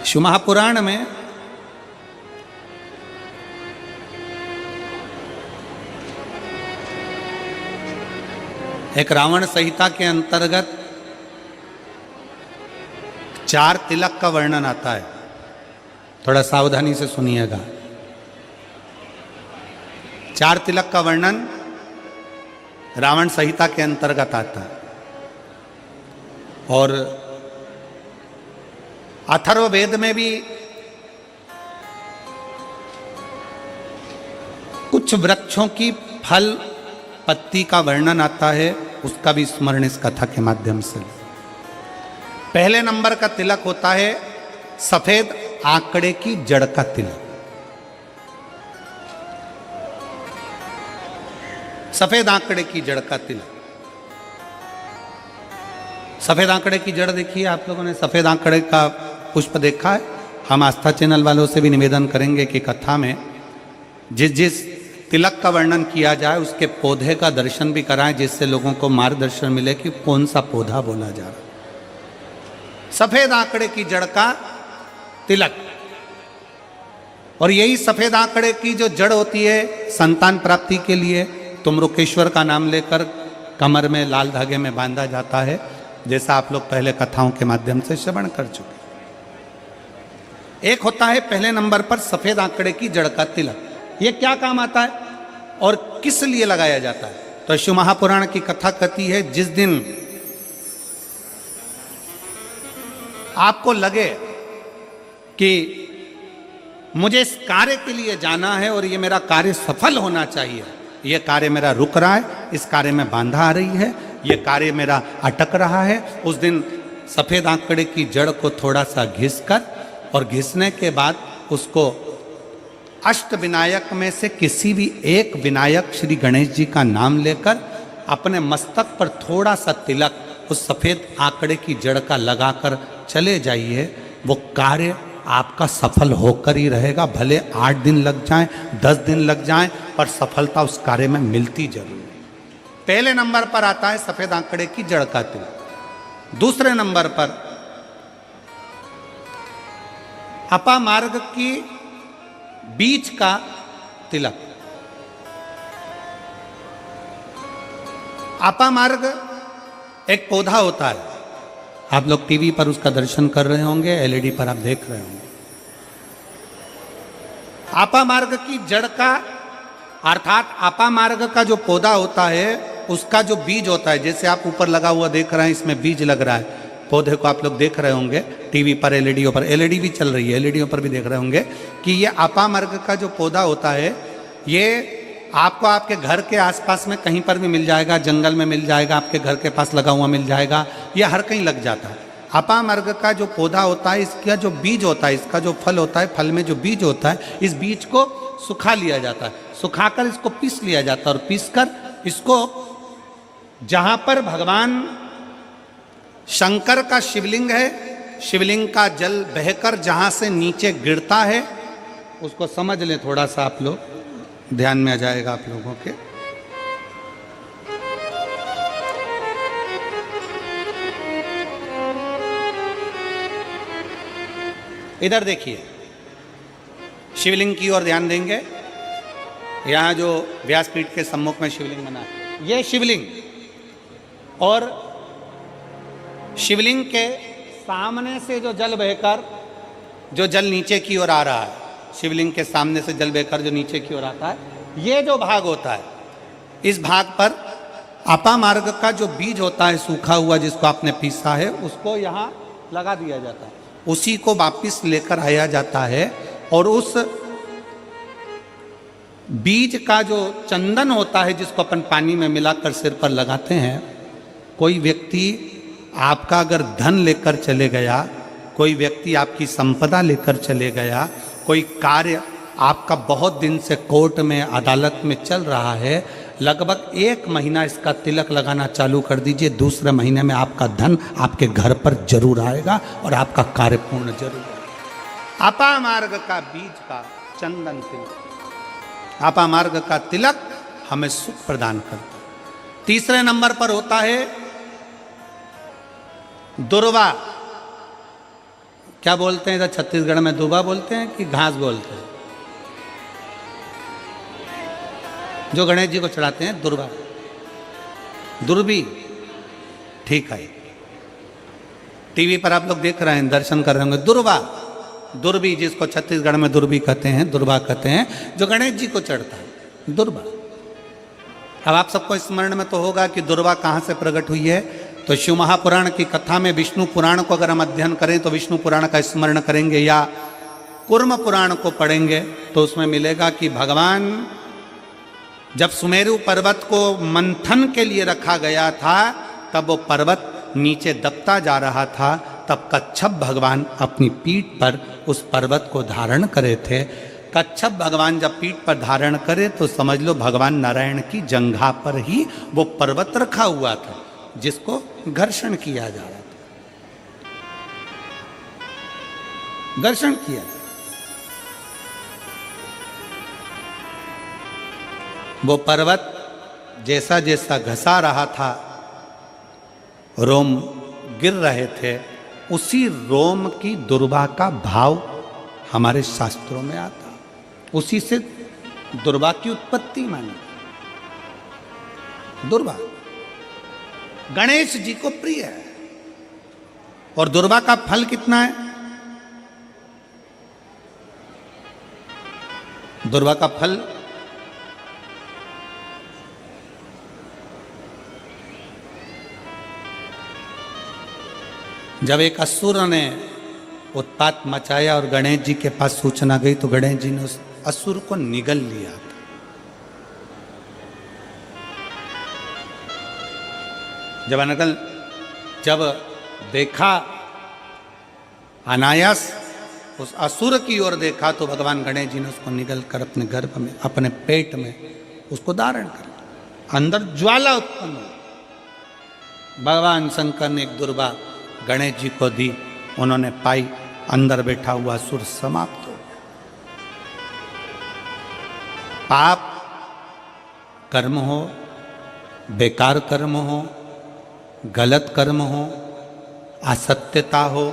शिव महापुराण में एक रावण संहिता के अंतर्गत 4 तिलक का वर्णन आता है। थोड़ा सावधानी से सुनिएगा। 4 तिलक का वर्णन रावण संहिता के अंतर्गत आता है और अथर्ववेद में भी कुछ वृक्षों की फल पत्ती का वर्णन आता है, उसका भी स्मरण इस कथा के माध्यम से। पहले नंबर का तिलक होता है सफेद आंकड़े की जड़ का तिलक। सफेद आंकड़े की जड़ का तिलक। सफेद आंकड़े की जड़ देखिए, आप लोगों ने सफेद आंकड़े का पुष्प देखा है? हम आस्था चैनल वालों से भी निवेदन करेंगे कि कथा में जिस जिस तिलक का वर्णन किया जाए उसके पौधे का दर्शन भी कराएं, जिससे लोगों को मार्गदर्शन मिले कि कौन सा पौधा बोला जा रहा है। सफेद आंकड़े की जड़ का तिलक। और यही सफेद आंकड़े की जो जड़ होती है संतान प्राप्ति के लिए तुमरुकेश्वर का नाम लेकर कमर में लाल धागे में बांधा जाता है, जैसा आप लोग पहले कथाओं के माध्यम से श्रवण कर चुके। एक होता है पहले नंबर पर सफेद आंकड़े की जड़ का तिलक। ये क्या काम आता है और किस लिए लगाया जाता है? तो शिव महापुराण की कथा कहती है, जिस दिन आपको लगे कि मुझे इस कार्य के लिए जाना है और ये मेरा कार्य सफल होना चाहिए, ये कार्य मेरा रुक रहा है, इस कार्य में बाधा आ रही है, ये कार्य मेरा अटक रहा है, उस दिन सफेद आंकड़े की जड़ को थोड़ा सा घिसकर और घिसने के बाद उसको अष्ट विनायक में से किसी भी एक विनायक श्री गणेश जी का नाम लेकर अपने मस्तक पर थोड़ा सा तिलक उस सफेद आंकड़े की जड़ का लगाकर चले जाइए। वो कार्य आपका सफल होकर ही रहेगा। भले 8 दिन लग जाएं, 10 दिन लग जाएं, पर सफलता उस कार्य में मिलती जरूर है। पहले नंबर पर आता है सफेद आंकड़े की जड़ का तिलक। दूसरे नंबर पर अपामार्ग की बीज का तिलक। अपामार्ग एक पौधा होता है, आप लोग टीवी पर उसका दर्शन कर रहे होंगे, एलईडी पर आप देख रहे होंगे। अपामार्ग की जड़ का अर्थात अपामार्ग का जो पौधा होता है उसका जो बीज होता है, जैसे आप ऊपर लगा हुआ देख रहे हैं, इसमें बीज लग रहा है, पौधे को आप लोग देख रहे होंगे टीवी पर, एलईडी पर, एलईडी भी चल रही है, एलईडी पर भी देख रहे होंगे कि ये अपामार्ग का जो पौधा होता है ये आपको आपके घर के आसपास में कहीं पर भी मिल जाएगा, जंगल में मिल जाएगा, आपके घर के पास लगा हुआ मिल जाएगा, ये हर कहीं लग जाता है। अपामार्ग का जो पौधा होता है, इसका जो बीज होता है, इसका जो फल होता है, फल में जो बीज होता है, इस बीज को सुखा लिया जाता है, सुखाकर इसको पीस लिया जाता है और पीसकर इसको जहां पर भगवान शंकर का शिवलिंग है, शिवलिंग का जल बहकर जहां से नीचे गिरता है, उसको समझ लें, थोड़ा सा आप लोग ध्यान में आ जाएगा आप लोगों के। इधर देखिए, शिवलिंग की ओर ध्यान देंगे। यहां जो व्यासपीठ के सम्मुख में शिवलिंग बना है, यह शिवलिंग, और शिवलिंग के सामने से जो जल बहकर जो जल नीचे की ओर आ रहा है, शिवलिंग के सामने से जल बहकर जो नीचे की ओर आता है, ये जो भाग होता है, इस भाग पर अपामार्ग का जो बीज होता है सूखा हुआ, जिसको आपने पीसा है, उसको यहाँ लगा दिया जाता है। उसी को वापिस लेकर आया जाता है और उस बीज का जो चंदन होता है, जिसको अपन पानी में मिलाकर सिर पर लगाते हैं, कोई व्यक्ति आपका अगर धन लेकर चले गया, कोई व्यक्ति आपकी संपदा लेकर चले गया, कोई कार्य आपका बहुत दिन से कोर्ट में अदालत में चल रहा है, लगभग 1 महीना इसका तिलक लगाना चालू कर दीजिए, दूसरे महीने में आपका धन आपके घर पर जरूर आएगा और आपका कार्य पूर्ण जरूर होगा। अपामार्ग का बीज का चंदन तिलक, अपामार्ग का तिलक हमें सुख प्रदान करता है। तीसरे नंबर पर होता है दुर्वा क्या बोलते हैं इधर छत्तीसगढ़ में, दुबा बोलते हैं कि घास बोलते हैं? जो गणेश जी को चढ़ाते हैं दुर्वा, दुर्बी, ठीक है। टीवी पर आप लोग देख रहे हैं, दर्शन कर रहे होंगे, दुर्वा, दुर्बी, जिसको छत्तीसगढ़ में दुर्बी कहते हैं, दुर्वा कहते हैं, जो गणेश जी को चढ़ता है, दुर्वा। अब आप सबको स्मरण में तो होगा कि दुर्वा कहाँ से प्रकट हुई है। तो शिव महापुराण की कथा में विष्णु पुराण को अगर हम अध्ययन करें तो विष्णु पुराण का स्मरण करेंगे या कूर्म पुराण को पढ़ेंगे तो उसमें मिलेगा कि भगवान जब सुमेरु पर्वत को मंथन के लिए रखा गया था, तब वो पर्वत नीचे दबता जा रहा था, तब कच्छप भगवान अपनी पीठ पर उस पर्वत को धारण करे थे। कच्छप भगवान जब पीठ पर धारण करे तो समझ लो भगवान नारायण की जंघा पर ही वो पर्वत रखा हुआ था, जिसको घर्षण किया जा रहा था, घर्षण किया। वो पर्वत जैसा जैसा घसा रहा था, रोम गिर रहे थे, उसी रोम की दुर्वा का भाव हमारे शास्त्रों में आता, उसी से दुर्वा की उत्पत्ति मानी। दुर्वा गणेश जी को प्रिय है। और दुर्वा का फल कितना है? दुर्वा का फल जब एक असुर ने उत्पात मचाया और गणेश जी के पास सूचना गई तो गणेश जी ने उस असुर को निगल लिया था। जब देखा अनायास उस असुर की ओर देखा तो भगवान गणेश जी ने उसको निगल कर अपने गर्भ में, अपने पेट में उसको धारण कर लिया। अंदर ज्वाला उत्पन्न हुई। भगवान शंकर ने एक दुर्वा गणेश जी को दी, उन्होंने पाई, अंदर बैठा हुआ असुर समाप्त हो गया। पाप कर्म हो, बेकार कर्म हो, गलत कर्म हो, असत्यता हो,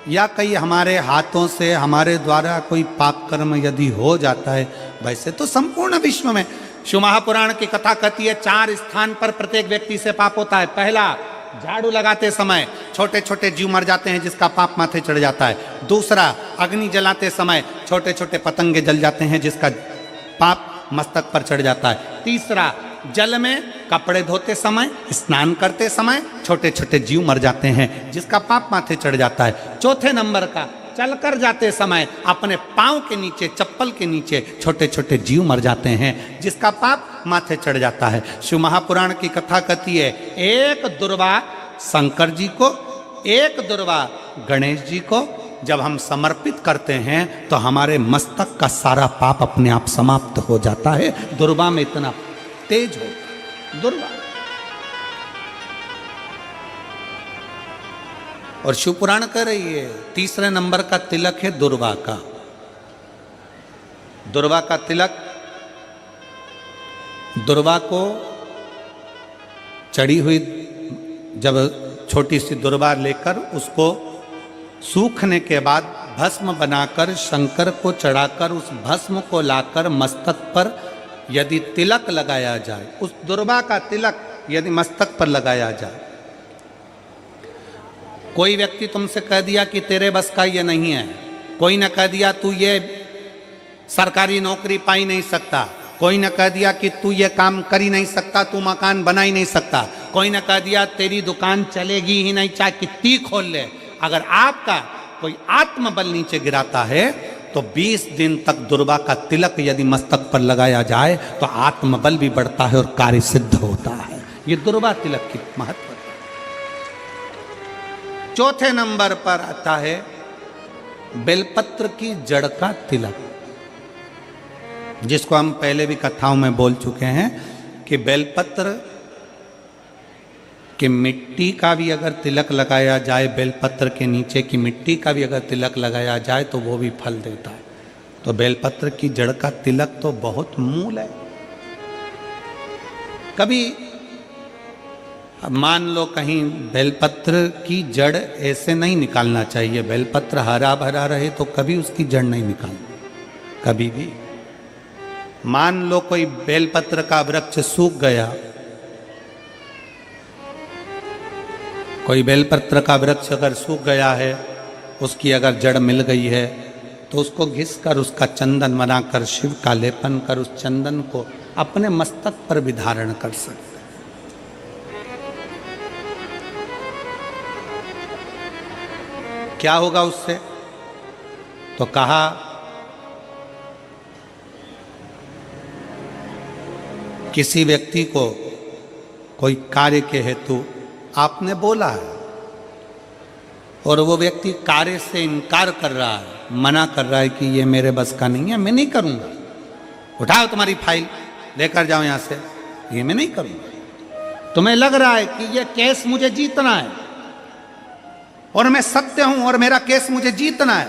या कई हमारे हाथों से हमारे द्वारा कोई पाप कर्म यदि हो जाता है, वैसे तो संपूर्ण विश्व में शिव महापुराण की कथा कहती है 4 स्थान पर प्रत्येक व्यक्ति से पाप होता है। पहला, झाड़ू लगाते समय छोटे छोटे जीव मर जाते हैं जिसका पाप माथे चढ़ जाता है। दूसरा, अग्नि जलाते समय छोटे छोटे पतंगे जल जाते हैं जिसका पाप मस्तक पर चढ़ जाता है। तीसरा, जल में कपड़े धोते समय, स्नान करते समय छोटे छोटे जीव मर जाते हैं जिसका पाप माथे चढ़ जाता है। चौथे नंबर का, चलकर जाते समय अपने पांव के नीचे, चप्पल के नीचे छोटे छोटे जीव मर जाते हैं जिसका पाप माथे चढ़ जाता है। शिव महापुराण की कथा कहती है एक दुर्वा शंकर जी को, एक दुर्वा गणेश जी को जब हम समर्पित करते हैं तो हमारे मस्तक का सारा पाप अपने आप समाप्त हो जाता है। दुर्वा में इतना तेज हो, दुर्वा। और शिव पुराण कह रही है तीसरे नंबर का तिलक है दुर्वा का। दुर्वा का तिलक, दुर्वा को चढ़ी हुई जब छोटी सी दुर्वा लेकर उसको सूखने के बाद भस्म बनाकर शंकर को चढ़ाकर उस भस्म को लाकर मस्तक पर यदि तिलक लगाया जाए, उस दुर्वा का तिलक यदि मस्तक पर लगाया जाए, कोई व्यक्ति तुमसे कह दिया कि तेरे बस का ये नहीं है, कोई ने कह दिया तू ये सरकारी नौकरी पा ही नहीं सकता, कोई ने कह दिया कि तू ये काम कर ही नहीं सकता, तू मकान बना ही नहीं सकता, कोई ने कह दिया तेरी दुकान चलेगी ही नहीं चाहे कितनी खोल ले, अगर आपका कोई आत्मबल नीचे गिराता है तो 20 दिन तक दुर्वा का तिलक यदि मस्तक पर लगाया जाए तो आत्मबल भी बढ़ता है और कार्य सिद्ध होता है। ये दुर्वा तिलक की महत्व है। चौथे नंबर पर आता है बेलपत्र की जड़ का तिलक, जिसको हम पहले भी कथाओं में बोल चुके हैं कि बेलपत्र कि मिट्टी का भी अगर तिलक लगाया जाए, बेलपत्र के नीचे की मिट्टी का भी अगर तिलक लगाया जाए तो वो भी फल देता है। तो बेलपत्र की जड़ का तिलक तो बहुत मूल है। कभी अब मान लो कहीं बेलपत्र की जड़ ऐसे नहीं निकालना चाहिए, बेलपत्र हरा भरा रहे तो कभी उसकी जड़ नहीं निकालनी, कभी भी। मान लो कोई बेलपत्र का वृक्ष सूख गया, कोई बेलपत्र का वृक्ष अगर सूख गया है, उसकी अगर जड़ मिल गई है, तो उसको घिस कर उसका चंदन बनाकर शिव का लेपन कर उस चंदन को अपने मस्तक पर भी धारण कर सकते। क्या होगा उससे? तो कहा किसी व्यक्ति को कोई कार्य के हेतु आपने बोला है और वो व्यक्ति कार्य से इनकार कर रहा है, मना कर रहा है कि ये मेरे बस का नहीं है, मैं नहीं करूंगा, उठाओ तुम्हारी फाइल लेकर जाओ यहां से, ये मैं नहीं करूंगा। तुम्हें लग रहा है कि ये केस मुझे जीतना है और मैं सत्य हूं और मेरा केस मुझे जीतना है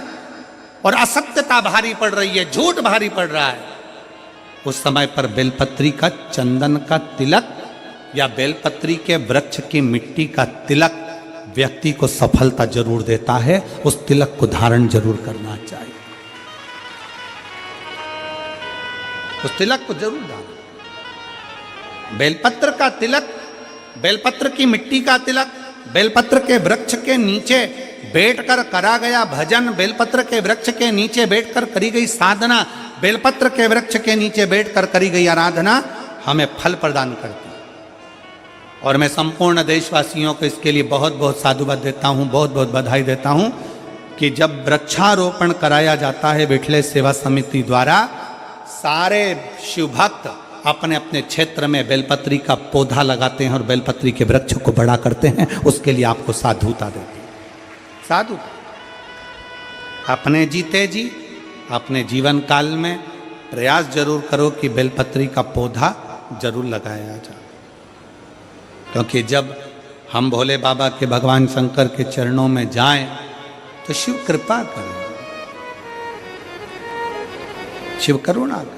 और असत्यता भारी पड़ रही है, झूठ भारी पड़ रहा है, उस समय पर बेलपत्री का चंदन का तिलक या बेलपत्री के वृक्ष की मिट्टी का तिलक व्यक्ति को सफलता जरूर देता है। उस तिलक को धारण जरूर करना चाहिए, उस तिलक को जरूर धारण। बेलपत्र का तिलक, बेलपत्र की मिट्टी का तिलक, बेलपत्र के वृक्ष के नीचे बैठकर करा गया भजन, बेलपत्र के वृक्ष के नीचे बैठकर करी गई साधना, बेलपत्र के वृक्ष के नीचे बैठकर करी गई आराधना हमें फल प्रदान करती है। और मैं संपूर्ण देशवासियों को इसके लिए बहुत बहुत साधुवाद देता हूँ, बहुत बहुत बधाई देता हूँ कि जब वृक्षारोपण कराया जाता है विठले सेवा समिति द्वारा, सारे शिव भक्त अपने अपने क्षेत्र में बेलपत्री का पौधा लगाते हैं और बेलपत्री के वृक्ष को बड़ा करते हैं। उसके लिए आपको साधुता देती है, साधुता। अपने जीते जी अपने जीवन काल में प्रयास जरूर करो कि बेलपत्री का पौधा जरूर लगाया जाए, क्योंकि जब हम भोले बाबा के भगवान शंकर के चरणों में जाएं तो शिव कृपा करें, शिव करुणा करें।